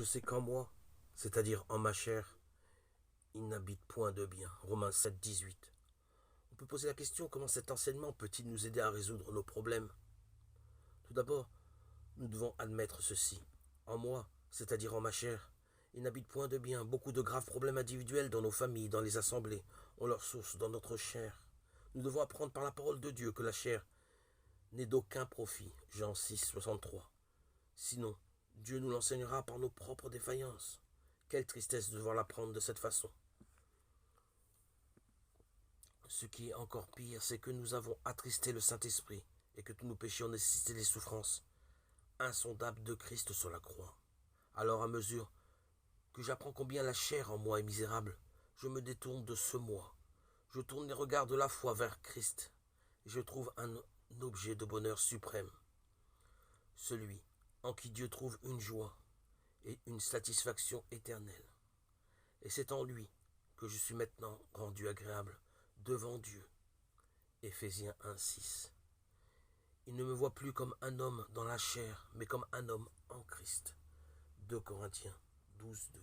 Je sais qu'en moi, c'est-à-dire en ma chair, il n'habite point de bien. Romains 7, 18. On peut poser la question, comment cet enseignement peut-il nous aider à résoudre nos problèmes? Tout d'abord, nous devons admettre ceci. En moi, c'est-à-dire en ma chair, il n'habite point de bien. Beaucoup de graves problèmes individuels dans nos familles, dans les assemblées, ont leur source dans notre chair. Nous devons apprendre par la parole de Dieu que la chair n'est d'aucun profit. Jean 6, 63. Sinon, Dieu nous l'enseignera par nos propres défaillances. Quelle tristesse de devoir l'apprendre de cette façon. Ce qui est encore pire, c'est que nous avons attristé le Saint-Esprit et que tous nos péchés ont nécessité les souffrances insondables de Christ sur la croix. Alors, à mesure que j'apprends combien la chair en moi est misérable, je me détourne de ce moi. Je tourne les regards de la foi vers Christ et je trouve un objet de bonheur suprême. Celui en qui Dieu trouve une joie et une satisfaction éternelle. Et c'est en lui que je suis maintenant rendu agréable devant Dieu. Éphésiens 1, 6. Il ne me voit plus comme un homme dans la chair, mais comme un homme en Christ. 2 Corinthiens 12, 2.